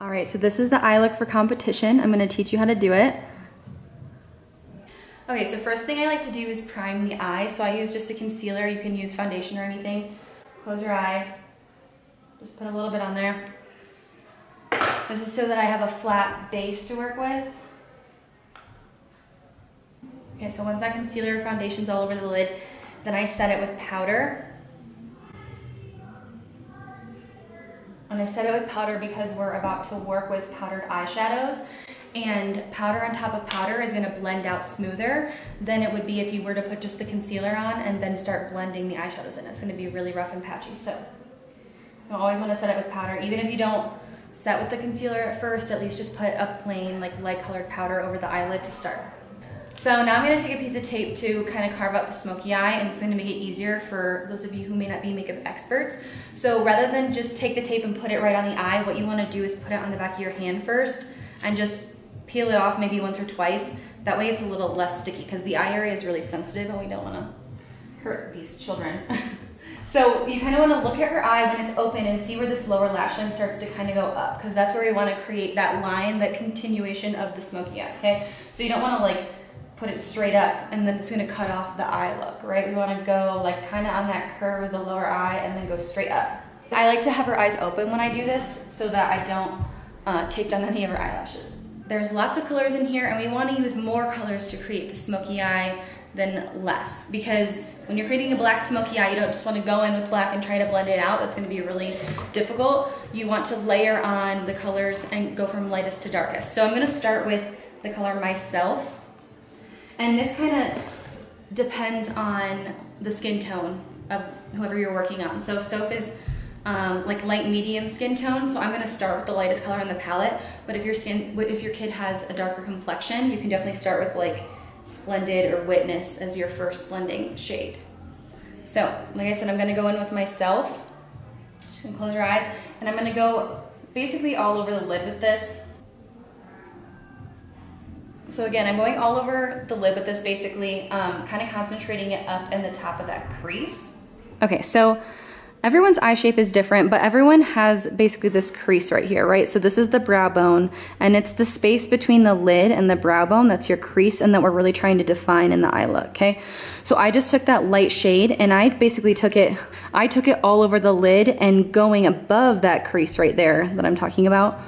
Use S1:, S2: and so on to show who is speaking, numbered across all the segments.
S1: All right, so this is the eye look for competition. I'm gonna teach you how to do it. Okay, so first thing I like to do is prime the eye. So I use just a concealer. You can use foundation or anything. Close your eye. Just put a little bit on there. This is so that I have a flat base to work with. Okay, so once that concealer foundation's all over the lid, then I set it with powder. And I set it with powder because we're about to work with powdered eyeshadows. And powder on top of powder is gonna blend out smoother than it would be if you were to put just the concealer on and then start blending the eyeshadows in. It's gonna be really rough and patchy. So you always wanna set it with powder. Even if you don't set with the concealer at first, at least just put a plain, like light colored powder over the eyelid to start. So now I'm gonna take a piece of tape to kind of carve out the smoky eye, and it's gonna make it easier for those of you who may not be makeup experts. So rather than just take the tape and put it right on the eye, what you wanna do is put it on the back of your hand first and just peel it off maybe once or twice. That way it's a little less sticky because the eye area is really sensitive and we don't wanna hurt these children. So you kind of wanna look at her eye when it's open and see where this lower lash line starts to kind of go up, because that's where we wanna create that line, that continuation of the smoky eye, okay? So you don't wanna like put it straight up and then it's gonna cut off the eye look, right? We wanna go like kind of on that curve of the lower eye and then go straight up. I like to have her eyes open when I do this so that I don't tape down any of her eyelashes. There's lots of colors in here and we wanna use more colors to create the smoky eye than less, because when you're creating a black smoky eye, you don't just wanna go in with black and try to blend it out. That's gonna be really difficult. You want to layer on the colors and go from lightest to darkest. So I'm gonna start with the color Myself. And this kind of depends on the skin tone of whoever you're working on. So Soph is like light medium skin tone, so I'm gonna start with the lightest color on the palette. But if your kid has a darker complexion, you can definitely start with like Splendid or Witness as your first blending shade. So, like I said, I'm gonna go in with Myself. Just gonna close your eyes, and I'm gonna go basically all over the lid with this. So again, I'm going all over the lid with this, basically kind of concentrating it up in the top of that crease. Okay, so everyone's eye shape is different, but everyone has basically this crease right here, right? So this is the brow bone, and it's the space between the lid and the brow bone, that's your crease, and that we're really trying to define in the eye look, okay? So I just took that light shade, and I basically took it all over the lid and going above that crease right there that I'm talking about,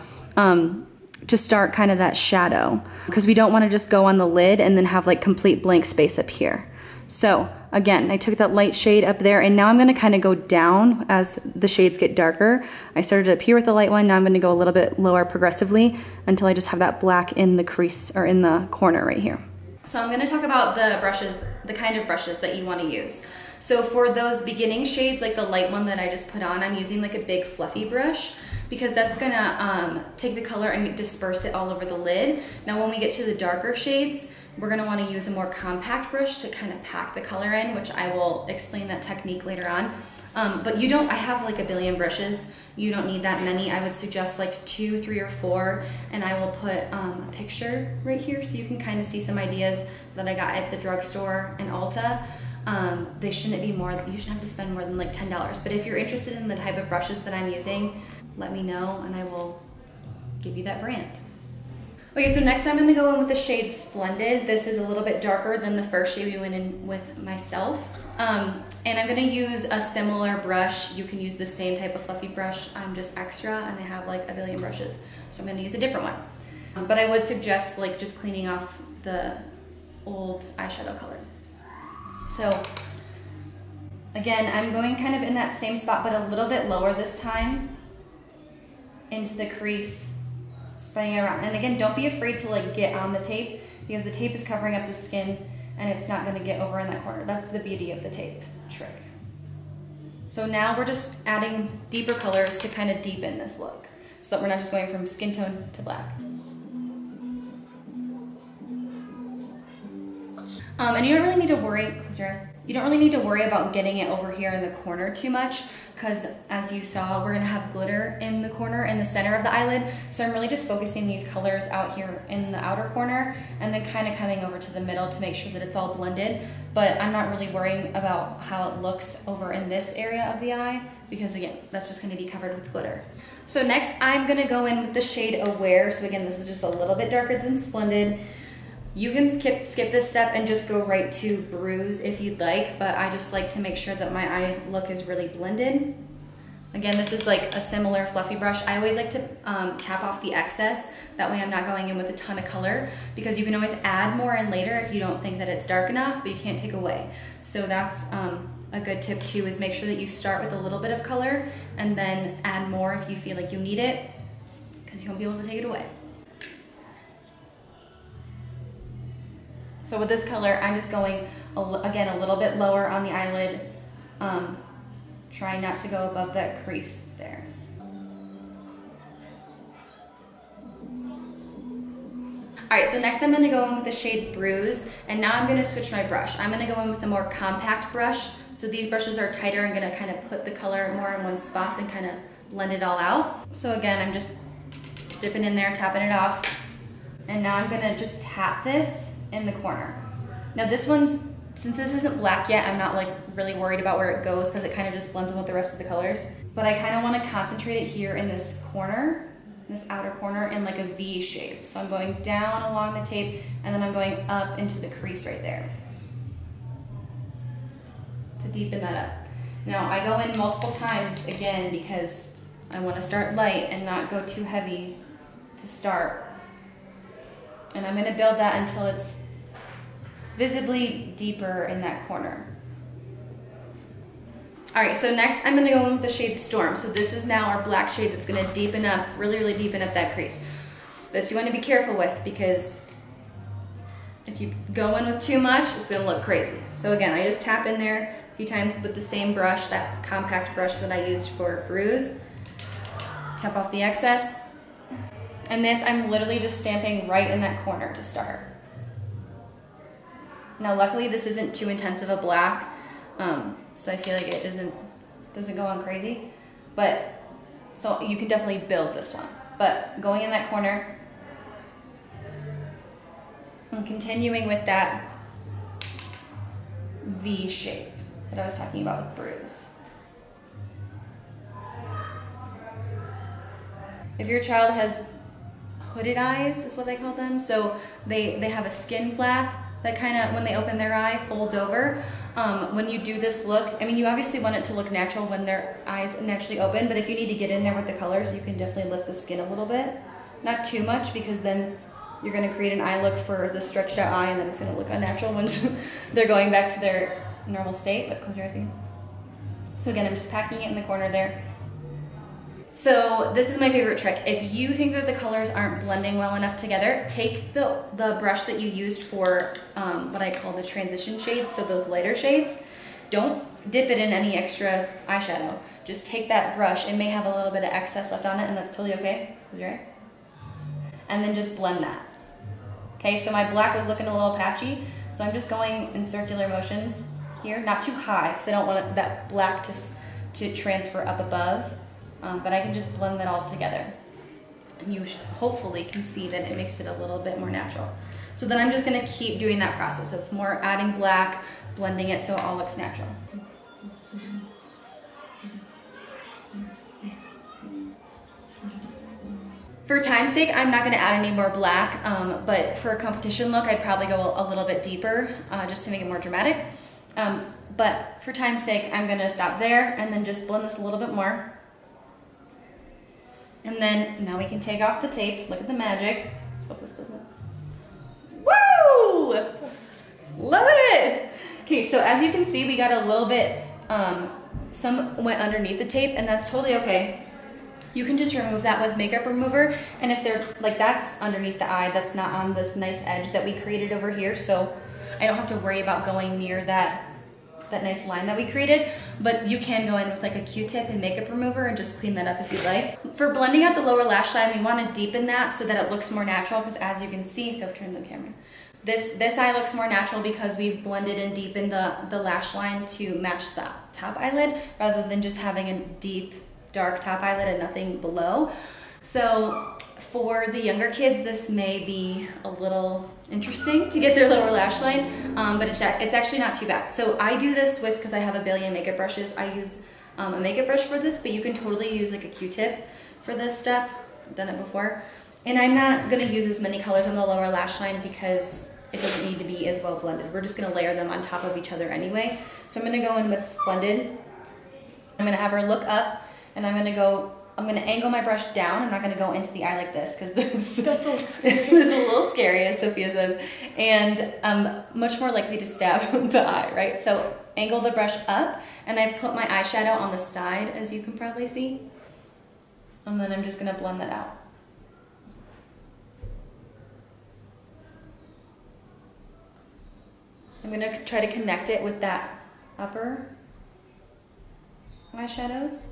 S1: to start kind of that shadow, because we don't want to just go on the lid and then have like complete blank space up here. So again, I took that light shade up there, and now I'm going to kind of go down as the shades get darker. I started up here with the light one, now I'm going to go a little bit lower progressively until I just have that black in the crease or in the corner right here. So I'm going to talk about the brushes, the kind of brushes that you want to use. So for those beginning shades, like the light one that I just put on, I'm using like a big fluffy brush, because that's gonna take the color and disperse it all over the lid. Now when we get to the darker shades, we're gonna wanna use a more compact brush to kind of pack the color in, which I will explain that technique later on. But I have like a billion brushes. You don't need that many. I would suggest like 2, 3, or 4, and I will put a picture right here so you can kind of see some ideas that I got at the drugstore and Ulta. They shouldn't be more, you shouldn't have to spend more than like $10. But if you're interested in the type of brushes that I'm using, let me know and I will give you that brand. Okay, so next I'm gonna go in with the shade Splendid. This is a little bit darker than the first shade we went in with Myself. And I'm gonna use a similar brush. You can use the same type of fluffy brush. I'm just extra and I have like a billion brushes. So I'm gonna use a different one. But I would suggest like just cleaning off the old eyeshadow color. So again, I'm going kind of in that same spot, but a little bit lower this time into the crease, spreading it around. And again, don't be afraid to like get on the tape, because the tape is covering up the skin and it's not gonna get over in that corner. That's the beauty of the tape trick. So now we're just adding deeper colors to kind of deepen this look, so that we're not just going from skin tone to black. And you don't really need to worry, close your eye. You don't really need to worry about getting it over here in the corner too much, because as you saw, we're gonna have glitter in the corner, in the center of the eyelid. So I'm really just focusing these colors out here in the outer corner and then kind of coming over to the middle to make sure that it's all blended. But I'm not really worrying about how it looks over in this area of the eye, because again, that's just gonna be covered with glitter. So next I'm gonna go in with the shade Aware. So again, this is just a little bit darker than Splendid. You can skip this step and just go right to Bruise if you'd like, but I just like to make sure that my eye look is really blended. Again, this is like a similar fluffy brush. I always like to tap off the excess. That way I'm not going in with a ton of color, because you can always add more in later if you don't think that it's dark enough, but you can't take away. So that's a good tip too, is make sure that you start with a little bit of color and then add more if you feel like you need it, because you won't be able to take it away. So with this color, I'm just going, again, a little bit lower on the eyelid, trying not to go above that crease there. All right, so next I'm gonna go in with the shade Bruise, and now I'm gonna switch my brush. I'm gonna go in with a more compact brush. So these brushes are tighter. I'm gonna kind of put the color more in one spot and kind of blend it all out. So again, I'm just dipping in there, tapping it off. And now I'm gonna just tap this in the corner. Now this one's, since this isn't black yet, I'm not like really worried about where it goes, because it kind of just blends in with the rest of the colors. But I kind of want to concentrate it here in this corner, this outer corner, in like a V shape. So I'm going down along the tape, and then I'm going up into the crease right there to deepen that up. Now I go in multiple times again, because I want to start light and not go too heavy to start. And I'm going to build that until it's visibly deeper in that corner. All right, so next I'm going to go in with the shade Storm. So this is now our black shade that's going to deepen up, really deepen up that crease. So this you want to be careful with, because if you go in with too much, it's going to look crazy. So again, I just tap in there a few times with the same brush, that compact brush that I used for Bruise. Tap off the excess. And this, I'm literally just stamping right in that corner to start. Now luckily this isn't too intense of a black, so I feel like it doesn't go on crazy. But, so you can definitely build this one. But going in that corner, and continuing with that V shape that I was talking about with Bruise. If your child has hooded eyes, is what they call them. So they have a skin flap that kind of, when they open their eye, folds over. When you do this look, I mean, you obviously want it to look natural when their eyes naturally open, but if you need to get in there with the colors, you can definitely lift the skin a little bit. Not too much, because then you're gonna create an eye look for the stretched out eye, and then it's gonna look unnatural when they're going back to their normal state. But close your eyes again. So again, I'm just packing it in the corner there. So this is my favorite trick. If you think that the colors aren't blending well enough together, take the brush that you used for what I call the transition shades, so those lighter shades. Don't dip it in any extra eyeshadow. Just take that brush. It may have a little bit of excess left on it, and that's totally okay. Close your eye. And then just blend that. Okay, so my black was looking a little patchy, so I'm just going in circular motions here, not too high, because I don't want that black to transfer up above. But I can just blend that all together. And you hopefully can see that it makes it a little bit more natural. So then I'm just gonna keep doing that process of more adding black, blending it so it all looks natural. For time's sake, I'm not gonna add any more black, but for a competition look, I'd probably go a little bit deeper just to make it more dramatic. But for time's sake, I'm gonna stop there and then just blend this a little bit more. And then now we can take off the tape. Look at the magic. Let's hope this doesn't. Woo! Love it! Okay, so as you can see, we got a little bit, some went underneath the tape, and that's totally okay. You can just remove that with makeup remover, and if they're, like, that's underneath the eye, that's not on this nice edge that we created over here, so I don't have to worry about going near that nice line that we created, but you can go in with like a Q-tip and makeup remover and just clean that up if you'd like. For blending out the lower lash line, we want to deepen that so that it looks more natural, because as you can see, so turn the camera, This eye looks more natural because we've blended and deepened the lash line to match the top eyelid rather than just having a deep, dark top eyelid and nothing below. So for the younger kids, this may be a little interesting to get their lower lash line, but it's actually not too bad. So I do this because I have a billion makeup brushes. I use a makeup brush for this, but you can totally use like a Q-tip for this step. I've done it before. And I'm not gonna use as many colors on the lower lash line because it doesn't need to be as well blended. We're just gonna layer them on top of each other anyway. So I'm gonna go in with Splendid. I'm gonna have her look up, and I'm gonna angle my brush down. I'm not gonna go into the eye like this because that's a little scary. It's a little scary, as Sophia says, and I'm much more likely to stab the eye, right? So angle the brush up, and I've put my eyeshadow on the side, as you can probably see. And then I'm just gonna blend that out. I'm gonna try to connect it with that upper eyeshadows.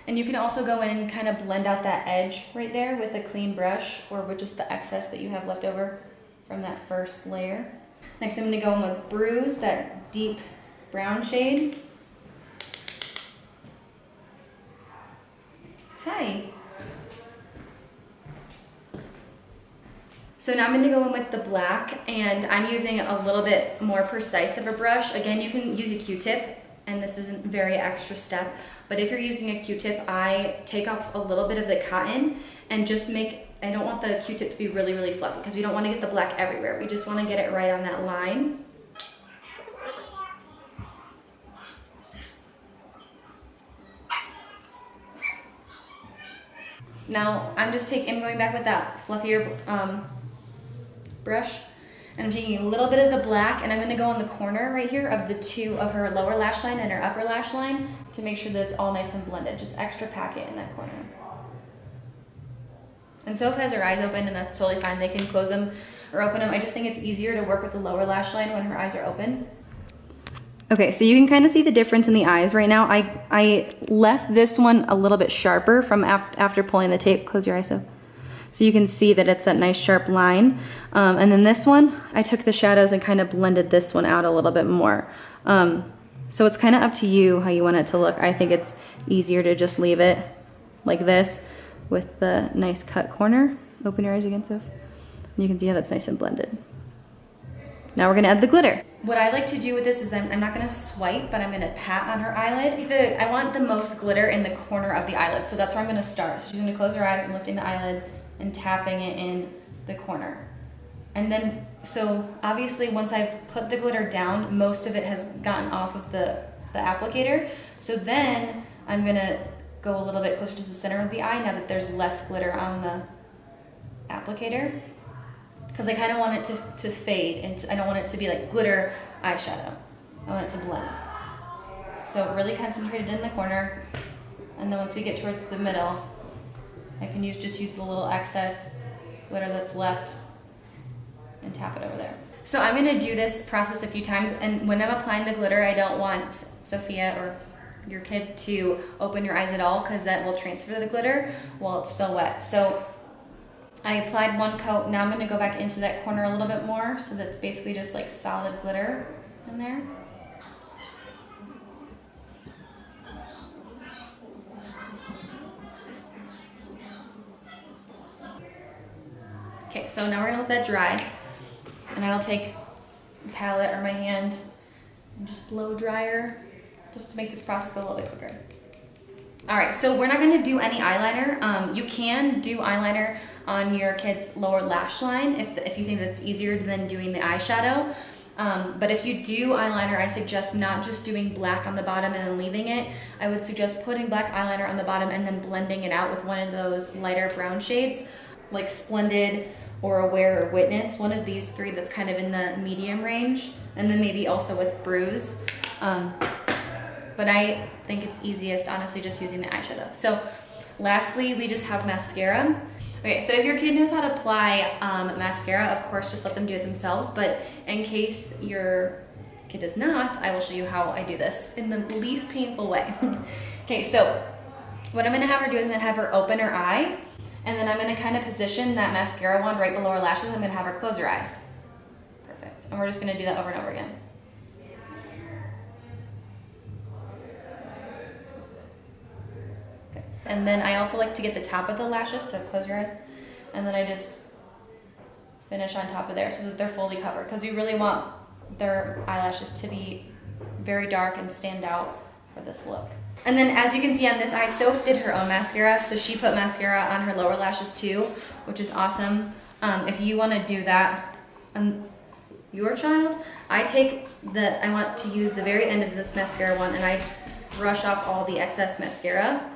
S1: And you can also go in and kind of blend out that edge right there with a clean brush or with just the excess that you have left over from that first layer. Next, I'm gonna go in with Bruise, that deep brown shade. Hi. So now I'm going to go in with the black, and I'm using a little bit more precise of a brush. Again, you can use a Q-tip, and this isn't a very extra step, but if you're using a Q-tip, I take off a little bit of the cotton and just I don't want the Q-tip to be really, really fluffy because we don't want to get the black everywhere. We just want to get it right on that line. Now I'm going back with that fluffier brush, and I'm taking a little bit of the black, and I'm going to go in the corner right here of the two of her lower lash line and her upper lash line to make sure that it's all nice and blended. Just extra pack it in that corner. And Soph has her eyes open, and that's totally fine. They can close them or open them. I just think it's easier to work with the lower lash line when her eyes are open. Okay, so you can kind of see the difference in the eyes right now. I left this one a little bit sharper from after pulling the tape. Close your eyes, Soph. So you can see that it's that nice sharp line. And then this one, I took the shadows and kind of blended this one out a little bit more. So it's kind of up to you how you want it to look. I think it's easier to just leave it like this with the nice cut corner. Open your eyes again, Soph. You can see how that's nice and blended. Now we're gonna add the glitter. What I like to do with this is I'm not gonna swipe, but I'm gonna pat on her eyelid. I want the most glitter in the corner of the eyelid, so that's where I'm gonna start. So she's gonna close her eyes and lifting the eyelid and tapping it in the corner. And then, so obviously once I've put the glitter down, most of it has gotten off of the applicator. So then I'm gonna go a little bit closer to the center of the eye now that there's less glitter on the applicator. Because I kind of want it to fade, and I don't want it to be like glitter eyeshadow. I want it to blend. So really concentrated in the corner, and then once we get towards the middle, I can just use the little excess glitter that's left and tap it over there. So I'm gonna do this process a few times, and when I'm applying the glitter, I don't want Sophia or your kid to open your eyes at all because that will transfer the glitter while it's still wet. So I applied one coat. Now I'm going to go back into that corner a little bit more, so that's basically just like solid glitter in there. Okay, so now we're going to let that dry, and I'll take a palette or my hand and just blow dryer just to make this process go a little bit quicker. All right, so we're not gonna do any eyeliner. You can do eyeliner on your kid's lower lash line if you think that's easier than doing the eyeshadow. But if you do eyeliner, I suggest not just doing black on the bottom and then leaving it. I would suggest putting black eyeliner on the bottom and then blending it out with one of those lighter brown shades, like Splendid or Aware or Witness, one of these three that's kind of in the medium range, and then maybe also with Bruise. But I think it's easiest, honestly, just using the eyeshadow. So lastly, we just have mascara. Okay, so if your kid knows how to apply mascara, of course, just let them do it themselves. But in case your kid does not, I will show you how I do this in the least painful way. Okay, so what I'm gonna have her do is I'm gonna have her open her eye, And then I'm gonna kind of position that mascara wand right below her lashes. I'm gonna have her close her eyes. Perfect. And we're just gonna do that over and over again. Okay. And then I also like to get the top of the lashes, so close your eyes. And then I just finish on top of there so that they're fully covered, because you really want their eyelashes to be very dark and stand out for this look. And then as you can see on this eye, Soph did her own mascara, so she put mascara on her lower lashes too, which is awesome. If you want to do that on your child, I want to use the very end of this mascara one, and I brush off all the excess mascara.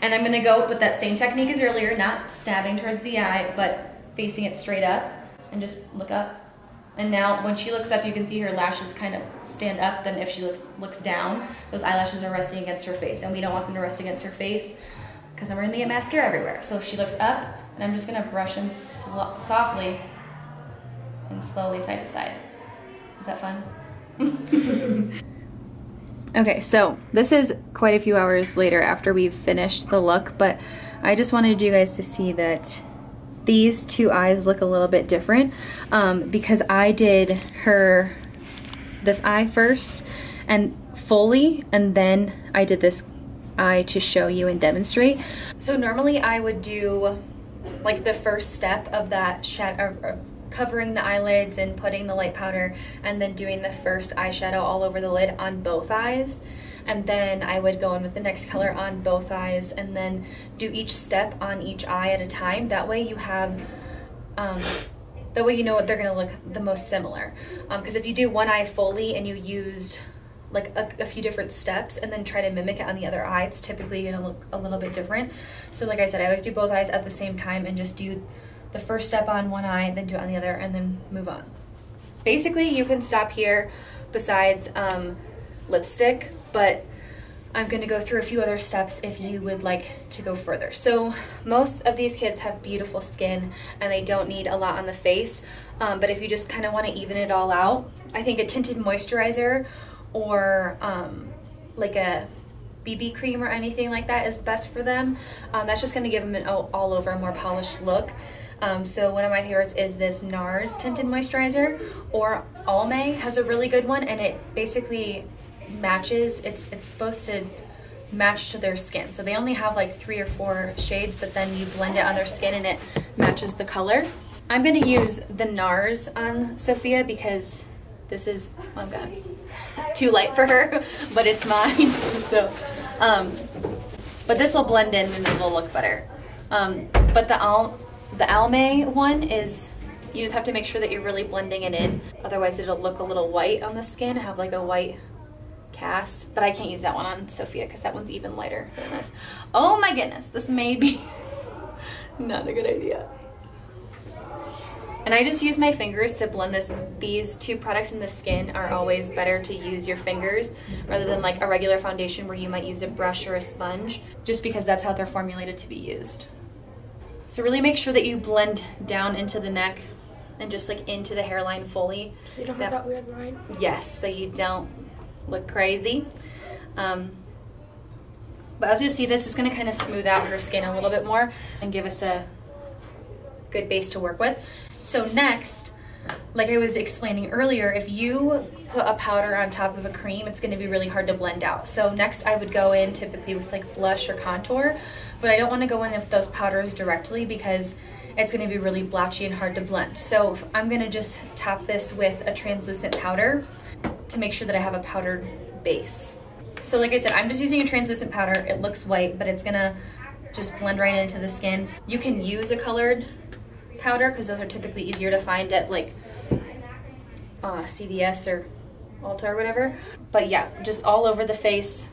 S1: And I'm going to go with that same technique as earlier, not stabbing toward the eye, but facing it straight up, and just look up. And now when she looks up, you can see her lashes kind of stand up. Then if she looks down, those eyelashes are resting against her face, and we don't want them to rest against her face because then we're gonna get mascara everywhere. So if she looks up, and I'm just gonna brush them softly and slowly side to side. Is that fun? Okay, so this is quite a few hours later after we've finished the look, but I just wanted you guys to see that these two eyes look a little bit different because I did this eye first and fully, and then I did this eye to show you and demonstrate. So normally I would do like the first step of that of covering the eyelids and putting the light powder, and then doing the first eyeshadow all over the lid on both eyes. And then I would go in with the next color on both eyes, and then do each step on each eye at a time. That way you have, that way you know what they're gonna look the most similar. Because if you do one eye fully and you used like a few different steps and then try to mimic it on the other eye, it's typically gonna look a little bit different. So like I said, I always do both eyes at the same time and just do the first step on one eye, then do it on the other, and then move on. Basically, you can stop here besides lipstick, but I'm gonna go through a few other steps if you would like to go further. So most of these kids have beautiful skin and they don't need a lot on the face, but if you just kind of want to even it all out, I think a tinted moisturizer or like a BB cream or anything like that is best for them. That's just gonna give them an all over more polished look. So one of my favorites is this Nars tinted moisturizer, or Almay has a really good one, and it basically matches, it's supposed to match to their skin. So they only have like 3 or 4 shades, but then you blend it on their skin and it matches the color. I'm gonna use the Nars on Sophia because this is, oh god, too light for her, but it's mine. So, but this will blend in and it'll look better. But the Almay one is, you just have to make sure that you're really blending it in. Otherwise it'll look a little white on the skin, have like a white cast. But I can't use that one on Sophia because that one's even lighter than this. Oh my goodness, this may be not a good idea. And I just use my fingers to blend this. These two products in the skin are always better to use your fingers rather than like a regular foundation where you might use a brush or a sponge, just because that's how they're formulated to be used. So really make sure that you blend down into the neck and just like into the hairline fully.
S2: So you don't have that weird line?
S1: Yes, so you don't look crazy. But as you see, this is going to kind of smooth out her skin a little bit more and give us a good base to work with. So next, like I was explaining earlier, if you put a powder on top of a cream, it's going to be really hard to blend out. So next I would go in typically with like blush or contour, but I don't want to go in with those powders directly because it's going to be really blotchy and hard to blend. So I'm going to just top this with a translucent powder to make sure that I have a powdered base. So like I said, I'm just using a translucent powder. It looks white, but it's going to just blend right into the skin. You can use a colored powder because those are typically easier to find at like CVS or Ulta or whatever. But yeah, just all over the face.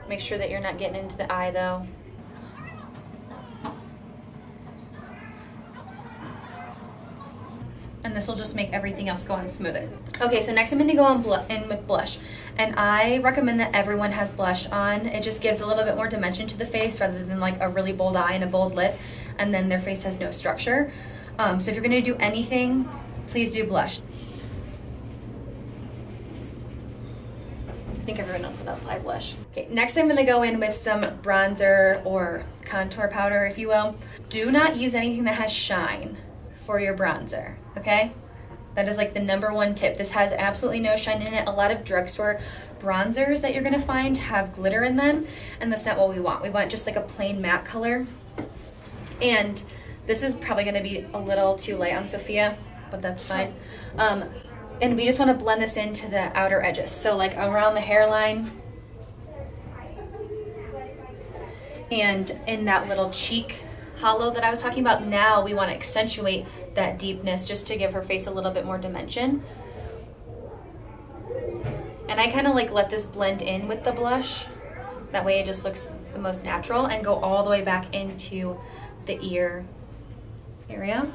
S1: Make sure that you're not getting into the eye though. And this will just make everything else go on smoother. Okay, so next I'm going to go in with blush. And I recommend that everyone has blush on. It just gives a little bit more dimension to the face rather than like a really bold eye and a bold lip, and then their face has no structure. So if you're going to do anything, please do blush. think everyone knows how to apply blush. Okay, next I'm gonna go in with some bronzer or contour powder, if you will. Do not use anything that has shine for your bronzer, okay? That is like the #1 tip. This has absolutely no shine in it. A lot of drugstore bronzers that you're gonna find have glitter in them, and that's not what we want. We want just like a plain matte color. And this is probably gonna be a little too light on Sophia, but that's fine. And we just want to blend this into the outer edges. So like around the hairline and in that little cheek hollow that I was talking about. Now we want to accentuate that deepness just to give her face a little bit more dimension. And I kind of like let this blend in with the blush. That way it just looks the most natural, and go all the way back into the ear area.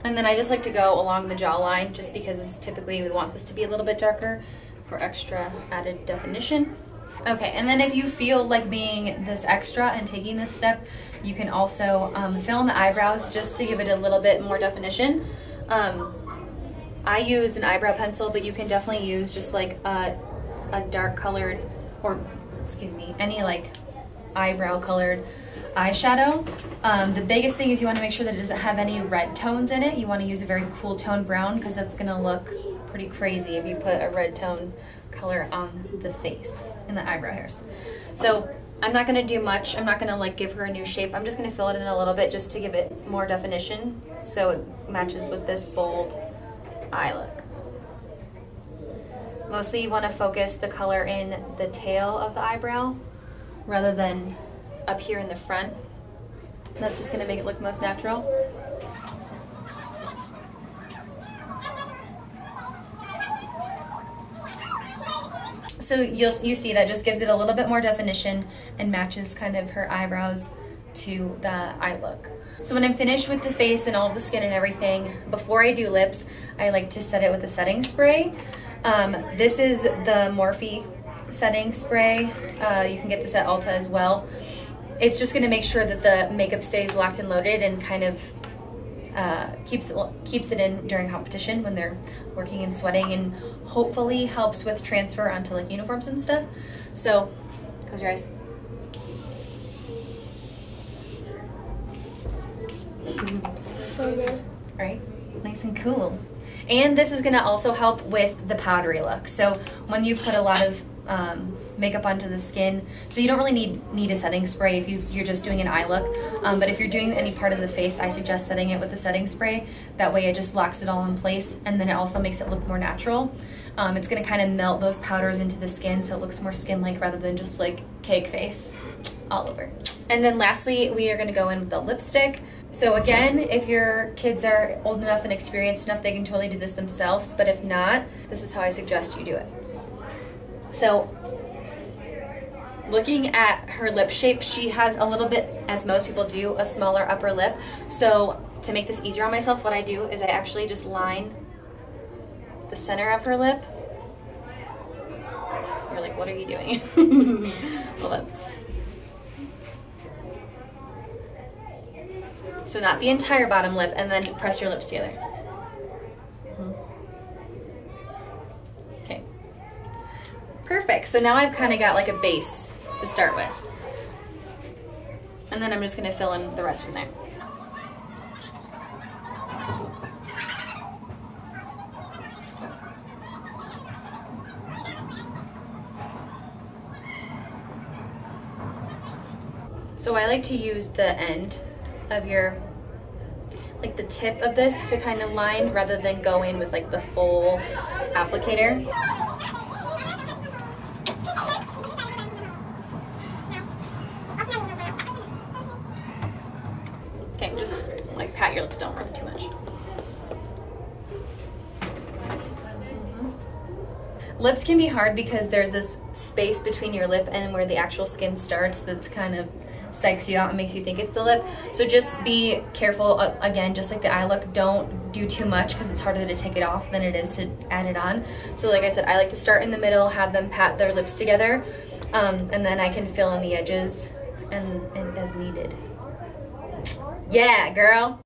S1: And then I just like to go along the jawline, just because typically we want this to be a little bit darker for extra added definition. Okay, and then if you feel like being this extra and taking this step, you can also fill in the eyebrows just to give it a little bit more definition. I use an eyebrow pencil, but you can definitely use just like a dark colored, or excuse me, any like eyebrow colored eyeshadow. The biggest thing is you want to make sure that it doesn't have any red tones in it. You want to use a very cool tone brown, because that's going to look pretty crazy if you put a red tone color on the face and the eyebrow hairs. So I'm not going to do much. I'm not going to like give her a new shape. I'm just going to fill it in a little bit just to give it more definition so it matches with this bold eye look. Mostly you want to focus the color in the tail of the eyebrow rather than up here in the front. That's just going to make it look most natural. So you see that just gives it a little bit more definition and matches kind of her eyebrows to the eye look. So when I'm finished with the face and all of the skin and everything, before I do lips, I like to set it with a setting spray. This is the Morphe setting spray. You can get this at Ulta as well. It's just going to make sure that the makeup stays locked and loaded and kind of keeps it in during competition when they're working and sweating, and hopefully helps with transfer onto like uniforms and stuff. So close your eyes.
S2: So good.
S1: All right, nice and cool. And this is going to also help with the powdery look. So when you've put a lot of makeup onto the skin, so you don't really need a setting spray if you're just doing an eye look, but if you're doing any part of the face, I suggest setting it with a setting spray. That way it just locks it all in place, and then it also makes it look more natural. It's going to kind of melt those powders into the skin so it looks more skin-like rather than just like cake face all over. And then lastly, we are going to go in with the lipstick. So again, if your kids are old enough and experienced enough, they can totally do this themselves, but if not, this is how I suggest you do it. So looking at her lip shape, she has a little bit, as most people do, a smaller upper lip. So to make this easier on myself, what I do is I actually just line the center of her lip. You're like, what are you doing? Hold up. So not the entire bottom lip, and then press your lips together. Okay. Perfect. So now I've kind of got like a base to start with. And then I'm just going to fill in the rest from there. So I like to use the end of your, like the tip of this to kind of line rather than go in with like the full applicator. Okay, just like pat your lips, don't rub too much. Lips can be hard because there's this space between your lip and where the actual skin starts that's kind of psychs you out and makes you think it's the lip. So just be careful, again, just like the eye look, don't do too much because it's harder to take it off than it is to add it on. So like I said, I like to start in the middle, have them pat their lips together, and then I can fill in the edges and as needed.
S3: Yeah, girl.